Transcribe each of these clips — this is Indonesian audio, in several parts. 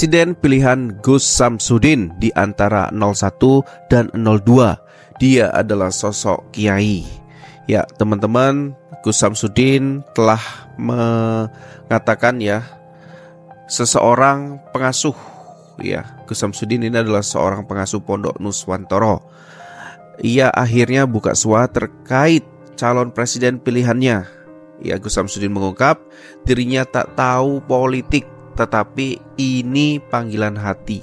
Presiden pilihan Gus Samsudin di antara 01 dan 02. Dia adalah sosok kiai. Ya, teman-teman, Gus Samsudin telah mengatakan ya, seseorang pengasuh ya. Gus Samsudin ini adalah seorang pengasuh Pondok Nuswantoro. Ia akhirnya buka suara terkait calon presiden pilihannya. Ya, Gus Samsudin mengungkap dirinya tak tahu politik, tetapi ini panggilan hati.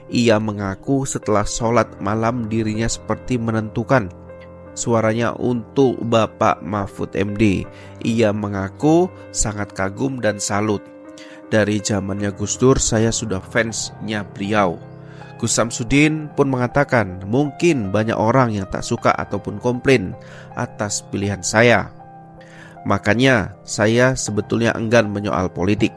Ia mengaku setelah sholat malam dirinya seperti menentukan suaranya untuk Bapak Mahfud MD. Ia mengaku sangat kagum dan salut. Dari zamannya Gus Dur saya sudah fansnya beliau. Gus Samsudin pun mengatakan mungkin banyak orang yang tak suka ataupun komplain atas pilihan saya. Makanya saya sebetulnya enggan menyoal politik.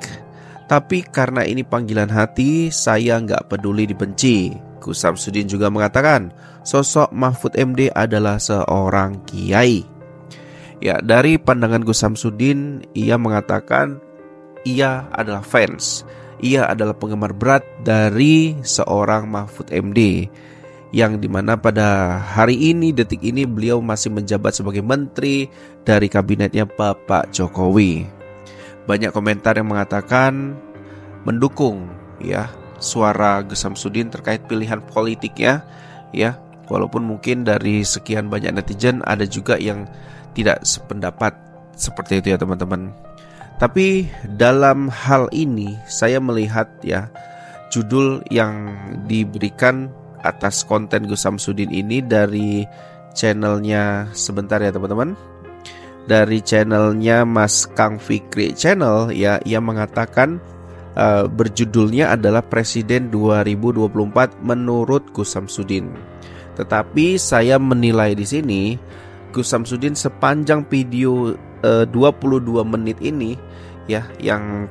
Tapi karena ini panggilan hati, saya nggak peduli dibenci. Gus Samsudin juga mengatakan sosok Mahfud MD adalah seorang kiai. Ya, dari pandangan Gus Samsudin, ia mengatakan ia adalah fans. Ia adalah penggemar berat dari seorang Mahfud MD, yang dimana pada hari ini, detik ini, beliau masih menjabat sebagai menteri dari kabinetnya Bapak Jokowi. Banyak komentar yang mengatakan mendukung ya suara Gus Samsudin terkait pilihan politiknya ya. Walaupun mungkin dari sekian banyak netizen ada juga yang tidak sependapat seperti itu ya teman-teman. Tapi dalam hal ini saya melihat ya, judul yang diberikan atas konten Gus Samsudin ini dari channelnya, sebentar ya teman-teman, dari channelnya Mas Kang Fikri Channel ya, ia mengatakan berjudulnya adalah Presiden 2024 menurut Gus Samsudin. Tetapi saya menilai di sini Gus Samsudin sepanjang video 22 menit ini ya, yang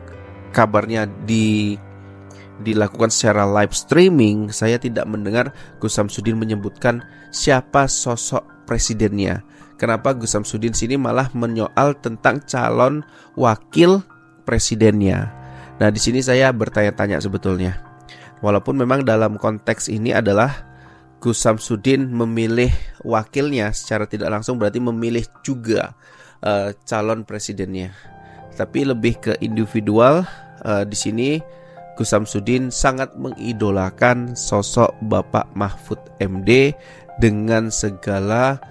kabarnya dilakukan secara live streaming, saya tidak mendengar Gus Samsudin menyebutkan siapa sosok presidennya. Kenapa Gus Samsudin sini malah menyoal tentang calon wakil presidennya? Nah, di sini saya bertanya-tanya sebetulnya. Walaupun memang dalam konteks ini adalah Gus Samsudin memilih wakilnya secara tidak langsung, berarti memilih juga calon presidennya. Tapi lebih ke individual, di sini Gus Samsudin sangat mengidolakan sosok Bapak Mahfud MD dengan segala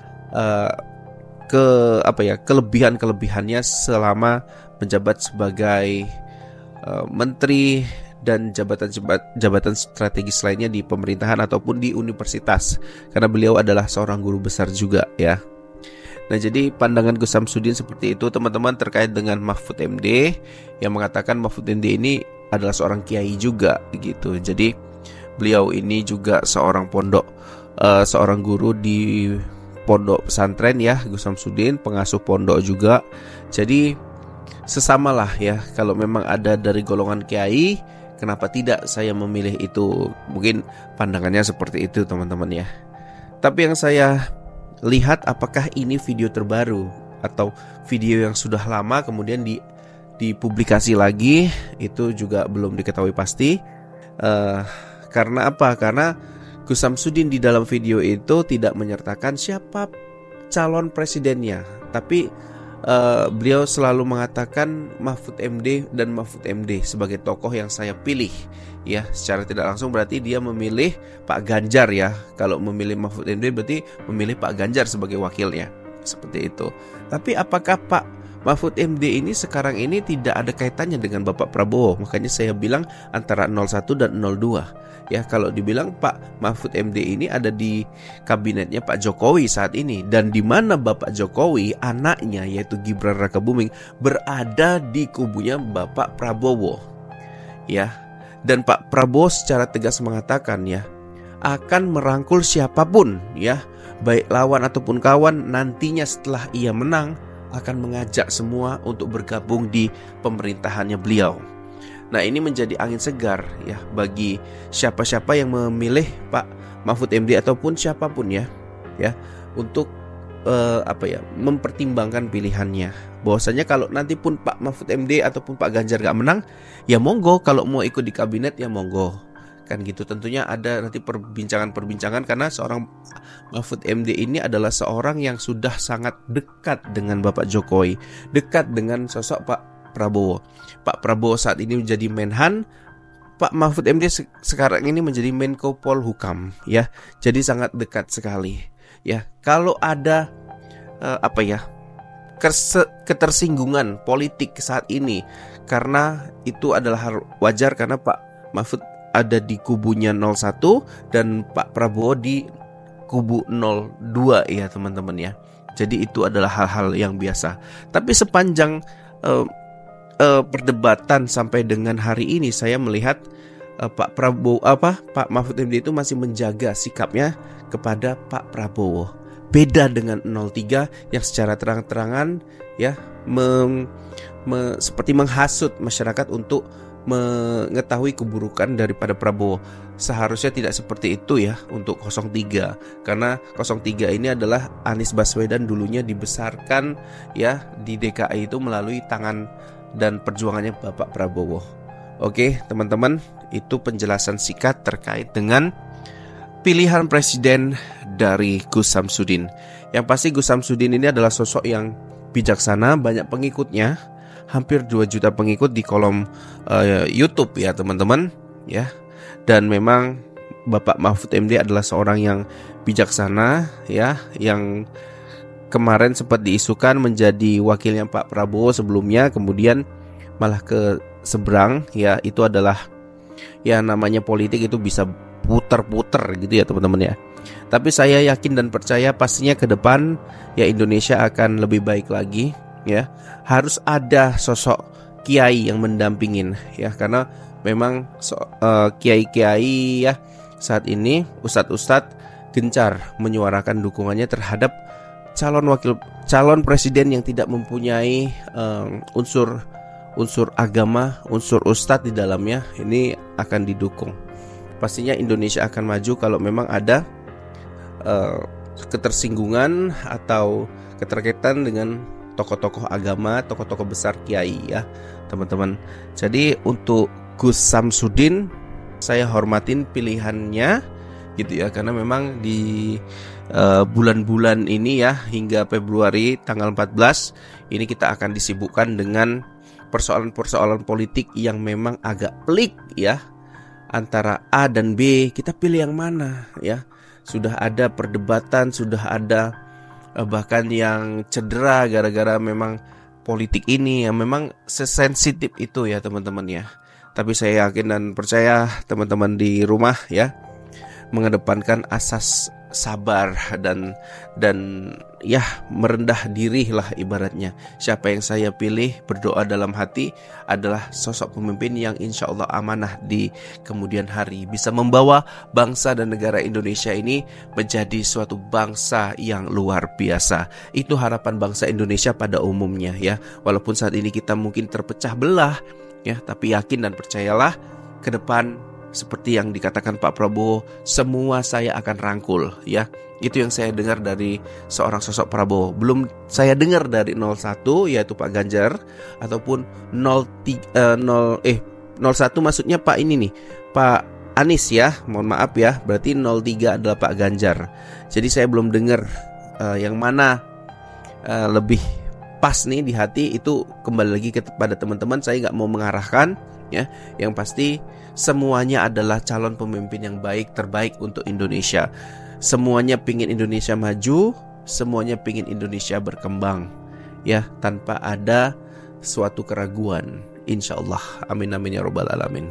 kelebihan-kelebihannya selama menjabat sebagai menteri dan jabatan strategis lainnya di pemerintahan ataupun di universitas, karena beliau adalah seorang guru besar juga ya. Nah, jadi pandangan Gus Samsudin seperti itu teman-teman terkait dengan Mahfud MD, yang mengatakan Mahfud MD ini adalah seorang kiai juga gitu. Jadi beliau ini juga seorang seorang guru di pondok pesantren ya, Gus Samsudin pengasuh pondok juga. Jadi sesamalah ya, kalau memang ada dari golongan kiai, kenapa tidak saya memilih itu? Mungkin pandangannya seperti itu teman-teman ya. Tapi yang saya lihat, apakah ini video terbaru atau video yang sudah lama kemudian dipublikasi lagi, itu juga belum diketahui pasti. Karena apa? Karena Gus Samsudin di dalam video itu tidak menyertakan siapa calon presidennya, tapi beliau selalu mengatakan Mahfud MD dan Mahfud MD sebagai tokoh yang saya pilih ya. Secara tidak langsung berarti dia memilih Pak Ganjar ya. Kalau memilih Mahfud MD berarti memilih Pak Ganjar sebagai wakilnya, seperti itu. Tapi apakah Pak Mahfud MD ini sekarang ini tidak ada kaitannya dengan Bapak Prabowo? Makanya saya bilang antara 01 dan 02 ya. Kalau dibilang Pak Mahfud MD ini ada di kabinetnya Pak Jokowi saat ini, dan di mana Bapak Jokowi, anaknya yaitu Gibran Rakabuming, berada di kubunya Bapak Prabowo ya. Dan Pak Prabowo secara tegas mengatakan ya, akan merangkul siapapun ya, baik lawan ataupun kawan, nantinya setelah ia menang akan mengajak semua untuk bergabung di pemerintahannya beliau. Nah, ini menjadi angin segar ya bagi siapa-siapa yang memilih Pak Mahfud MD ataupun siapapun ya untuk mempertimbangkan pilihannya bahwasanya kalau nanti pun Pak Mahfud MD ataupun Pak Ganjar gak menang, ya monggo, kalau mau ikut di kabinet ya monggo. Kan gitu. Tentunya ada nanti perbincangan-perbincangan, karena seorang Mahfud MD ini adalah seorang yang sudah sangat dekat dengan Bapak Jokowi, dekat dengan sosok Pak Prabowo. Pak Prabowo saat ini menjadi Menhan, Pak Mahfud MD sekarang ini menjadi Menko Polhukam, ya. Jadi sangat dekat sekali. Ya, kalau ada ketersinggungan politik saat ini, karena itu adalah wajar, karena Pak Mahfud ada di kubunya 01 dan Pak Prabowo di kubu 02 ya teman-teman ya. Jadi itu adalah hal-hal yang biasa. Tapi sepanjang perdebatan sampai dengan hari ini, saya melihat Pak Mahfud MD itu masih menjaga sikapnya kepada Pak Prabowo. Beda dengan 03 yang secara terang-terangan ya seperti menghasut masyarakat untuk mengetahui keburukan daripada Prabowo. Seharusnya tidak seperti itu ya untuk 03, karena 03 ini adalah Anies Baswedan dulunya dibesarkan ya di DKI itu melalui tangan dan perjuangannya Bapak Prabowo. Oke teman-teman, itu penjelasan singkat terkait dengan pilihan presiden dari Gus Samsudin. Yang pasti Gus Samsudin ini adalah sosok yang bijaksana, banyak pengikutnya, hampir 2 juta pengikut di kolom YouTube ya teman-teman ya. Dan memang Bapak Mahfud MD adalah seorang yang bijaksana ya, yang kemarin sempat diisukan menjadi wakilnya Pak Prabowo sebelumnya, kemudian malah ke seberang ya. Itu adalah ya namanya politik, itu bisa puter-puter gitu ya teman-teman ya. Tapi saya yakin dan percaya pastinya ke depan ya Indonesia akan lebih baik lagi ya. Harus ada sosok kiai yang mendampingin ya, karena memang kiai-kiai ya saat ini, ustadz-ustadz gencar menyuarakan dukungannya terhadap calon presiden yang tidak mempunyai unsur agama, unsur ustadz di dalamnya. Ini akan didukung. Pastinya Indonesia akan maju kalau memang ada ketersinggungan atau keterkaitan dengan tokoh-tokoh agama, tokoh-tokoh besar kiai ya teman-teman. Jadi untuk Gus Samsudin saya hormatin pilihannya gitu ya, karena memang di bulan-bulan ini ya hingga Februari tanggal 14 ini kita akan disibukkan dengan persoalan-persoalan politik yang memang agak pelik ya. Antara A dan B, kita pilih yang mana ya. Sudah ada perdebatan, sudah ada bahkan yang cedera gara-gara memang politik ini yang memang sesensitif itu ya teman-teman ya. Tapi saya yakin dan percaya teman-teman di rumah ya mengedepankan asas sabar dan ya merendah diri lah ibaratnya. Siapa yang saya pilih, berdoa dalam hati, adalah sosok pemimpin yang insya Allah amanah di kemudian hari, bisa membawa bangsa dan negara Indonesia ini menjadi suatu bangsa yang luar biasa. Itu harapan bangsa Indonesia pada umumnya ya. Walaupun saat ini kita mungkin terpecah belah ya, tapi yakin dan percayalah ke depan seperti yang dikatakan Pak Prabowo, semua saya akan rangkul ya. Itu yang saya dengar dari seorang sosok Prabowo. Belum saya dengar dari 01 yaitu Pak Ganjar, ataupun 01 maksudnya Pak ini nih, Pak Anies ya. Mohon maaf ya, berarti 03 adalah Pak Ganjar. Jadi saya belum dengar yang mana lebih pas nih di hati. Itu kembali lagi kepada teman-teman, saya gak mau mengarahkan ya. Yang pasti semuanya adalah calon pemimpin yang baik, terbaik untuk Indonesia. Semuanya pingin Indonesia maju, semuanya pingin Indonesia berkembang ya, tanpa ada suatu keraguan, insya Allah. Amin amin ya robbal alamin.